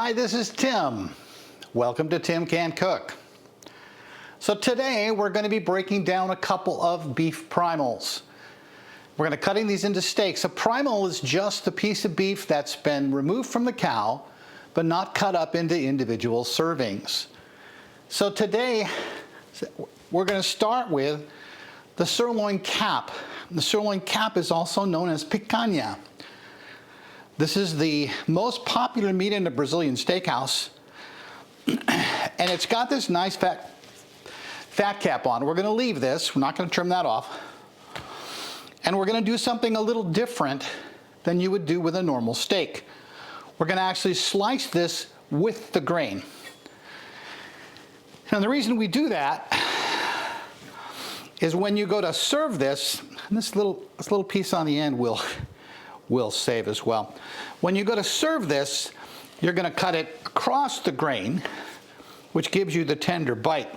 Hi, this is Tim. Welcome to Tim Can Cook. So today we're going to be breaking down a couple of beef primals. We're going to cutting these into steaks. A primal is just a piece of beef that's been removed from the cow, but not cut up into individual servings. So today we're going to start with the sirloin cap. The sirloin cap is also known as picanha. This is the most popular meat in the Brazilian steakhouse, and it's got this nice fat cap on. We're going to leave this. We're not going to trim that off. And we're going to do something a little different than you would do with a normal steak. We're going to actually slice this with the grain. And the reason we do that is when you go to serve this, and this little piece on the end will save as well. When you go to serve this, you're going to cut it across the grain, which gives you the tender bite.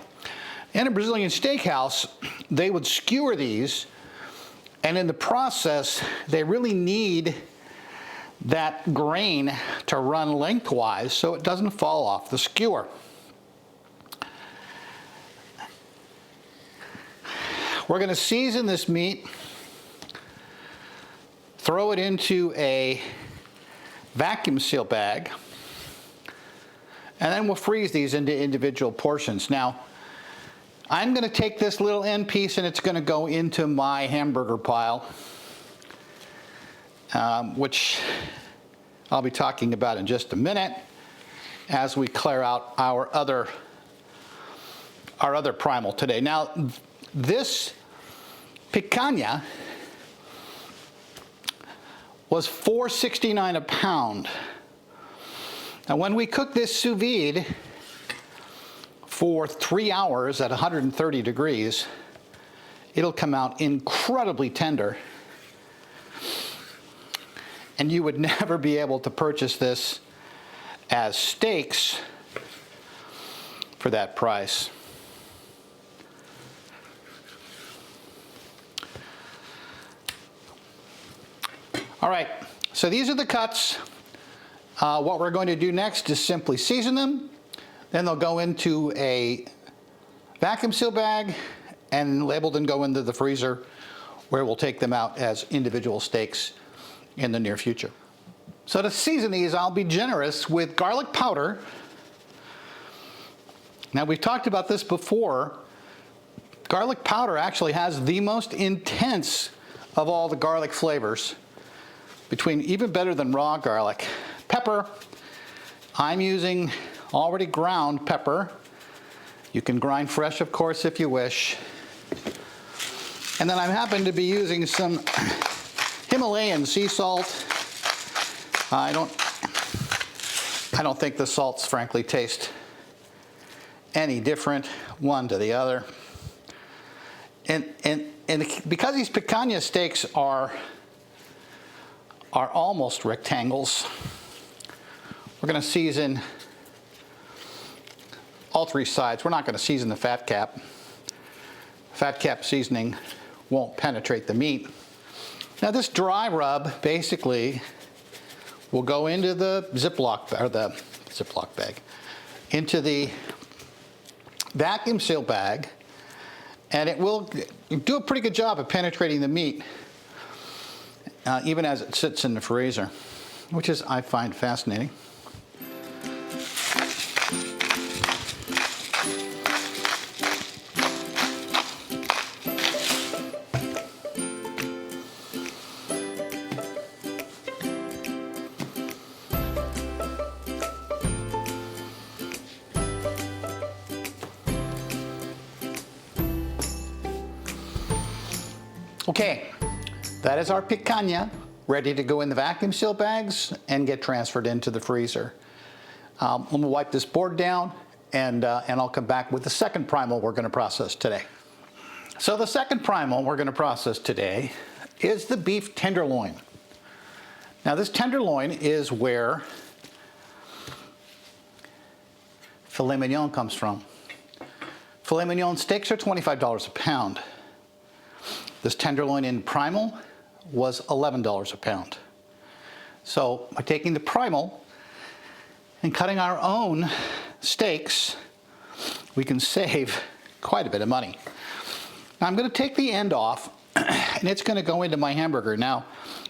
In a Brazilian steakhouse, they would skewer these, and in the process, they really need that grain to run lengthwise so it doesn't fall off the skewer. We're going to season this meat, throw it into a vacuum seal bag, and then we'll freeze these into individual portions. Now, I'm going to take this little end piece and it's going to go into my hamburger pile, which I'll be talking about in just a minute as we clear out our other primal today. Now, this picanha was $4.69 a pound. Now when we cook this sous vide for 3 hours at 130 degrees, it'll come out incredibly tender. And you would never be able to purchase this as steaks for that price. All right, so these are the cuts. What we're going to do next is simply season them. Then they'll go into a vacuum seal bag and labeled and go into the freezer, where we'll take them out as individual steaks in the near future. So to season these, I'll be generous with garlic powder. Now, we've talked about this before. Garlic powder actually has the most intense of all the garlic flavors, even better than raw garlic. Pepper, I'm using already ground pepper. You can grind fresh, of course, if you wish. And then I happen to be using some Himalayan sea salt. I don't think the salts, frankly, taste any different one to the other. And because these picanha steaks are almost rectangles, we're going to season all 3 sides. We're not going to season the fat cap. Fat cap seasoning won't penetrate the meat. Now this dry rub basically will go into the Ziploc bag, into the vacuum seal bag, and it will do a pretty good job of penetrating the meat, even as it sits in the freezer, which I find fascinating. Okay, that is our picanha ready to go in the vacuum seal bags and get transferred into the freezer. I'm going to wipe this board down, and I'll come back with the second primal we're going to process today. So the second primal we're going to process today is the beef tenderloin. Now this tenderloin is where filet mignon comes from. Filet mignon steaks are $25 a pound. This tenderloin in primal was $11 a pound. So by taking the primal and cutting our own steaks, we can save quite a bit of money. Now I'm going to take the end off, and it's going to go into my hamburger. Now,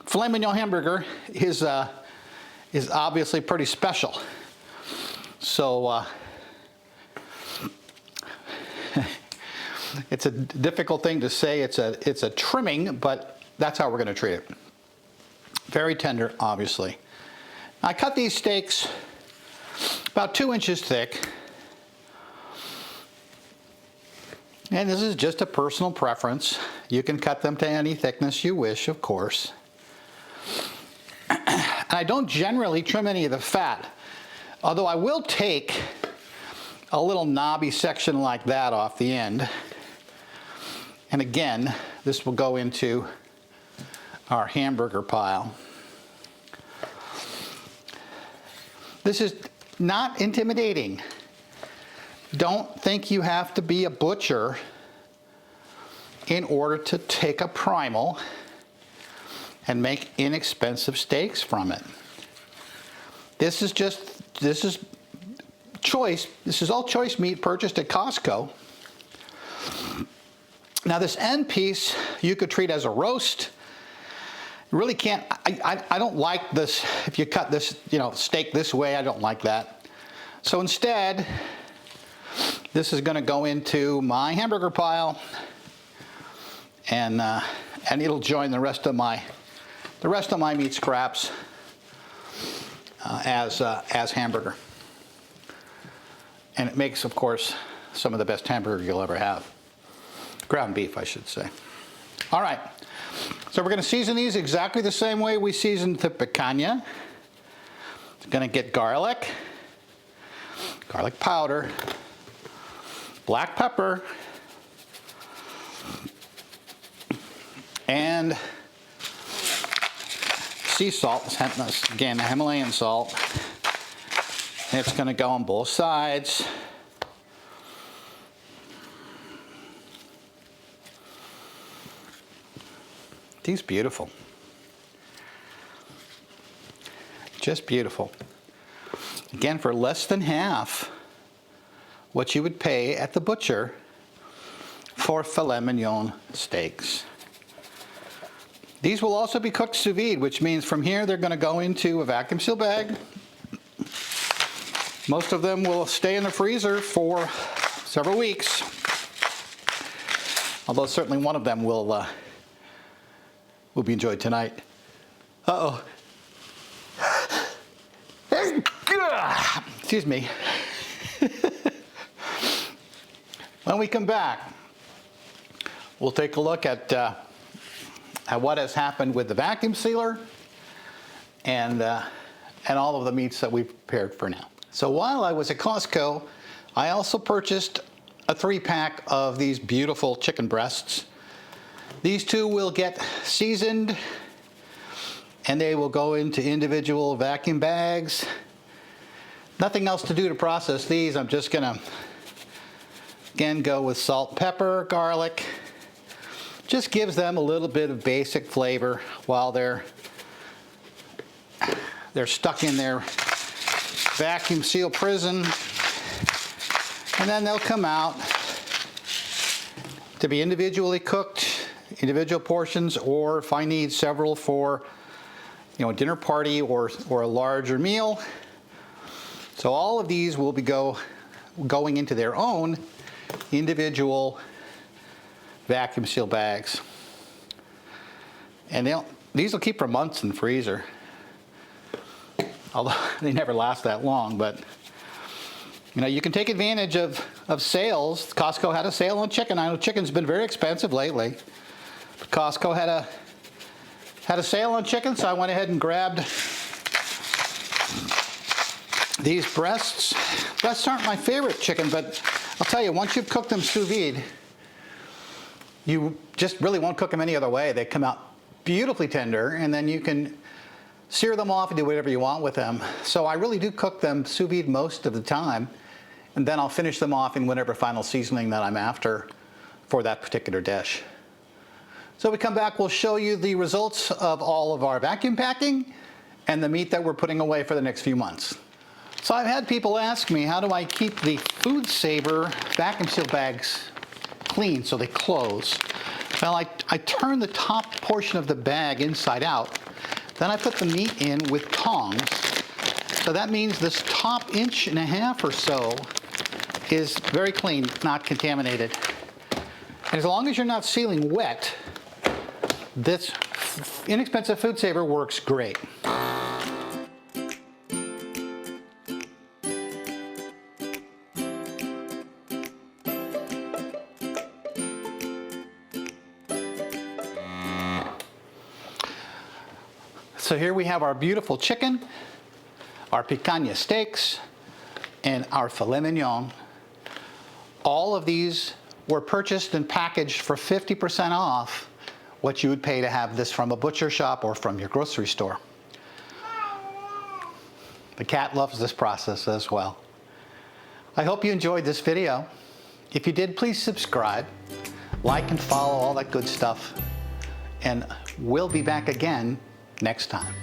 filet mignon hamburger is obviously pretty special. So it's a difficult thing to say. It's a trimming, but that's how we're going to treat it. Very tender, obviously. I cut these steaks about 2 inches thick. And this is just a personal preference. You can cut them to any thickness you wish, of course. I don't generally trim any of the fat, although I will take a little knobby section like that off the end. And again, this will go into our hamburger pile. This is not intimidating. Don't think you have to be a butcher in order to take a primal and make inexpensive steaks from it. This is choice. This is all choice meat purchased at Costco. Now this end piece you could treat as a roast. You really can't, I don't like this, if you cut this, steak this way, I don't like that. So instead, this is going to go into my hamburger pile, and it'll join the rest of my meat scraps as hamburger. And it makes, of course, some of the best hamburger you'll ever have. Ground beef, I should say. All right, so we're going to season these exactly the same way we seasoned the picanha. It's going to get garlic powder, black pepper, and sea salt. Again, Himalayan salt. And it's going to go on both sides. These beautiful. Just beautiful. Again, for less than half what you would pay at the butcher for filet mignon steaks. These will also be cooked sous vide, which means from here they're going to go into a vacuum seal bag. Most of them will stay in the freezer for several weeks, although certainly one of them will be enjoyed tonight. Uh-oh. Excuse me. When we come back, we'll take a look at what has happened with the vacuum sealer and all of the meats that we've prepared for now. So while I was at Costco, I also purchased a 3-pack of these beautiful chicken breasts. These two will get seasoned, and they will go into individual vacuum bags. Nothing else to do to process these. I'm just gonna, again, go with salt, pepper, garlic. Just gives them a little bit of basic flavor while they're stuck in their vacuum seal prison. And then they'll come out to be individually cooked, individual portions, or if I need several for a dinner party or a larger meal. So all of these will be going into their own individual vacuum seal bags. And these will keep for months in the freezer. Although they never last that long, but you can take advantage of sales. Costco had a sale on chicken. I know chicken's been very expensive lately. But Costco had a sale on chicken, so I went ahead and grabbed these breasts. Breasts aren't my favorite chicken, but I'll tell you, once you've cooked them sous vide, you just really won't cook them any other way. They come out beautifully tender, and then you can sear them off and do whatever you want with them. So I really do cook them sous vide most of the time, and then I'll finish them off in whatever final seasoning that I'm after for that particular dish. So we come back, we'll show you the results of all of our vacuum packing and the meat that we're putting away for the next few months. So I've had people ask me, how do I keep the Food Saver vacuum seal bags clean so they close? Well, I turn the top portion of the bag inside out. Then I put the meat in with tongs. So that means this top 1.5 inches or so is very clean, not contaminated. And as long as you're not sealing wet, this inexpensive Food Saver works great. So here we have our beautiful chicken, our picanha steaks, and our filet mignon. All of these were purchased and packaged for 50% off what you would pay to have this from a butcher shop or from your grocery store. The cat loves this process as well. I hope you enjoyed this video. If you did, please subscribe, like and follow, all that good stuff. And we'll be back again next time.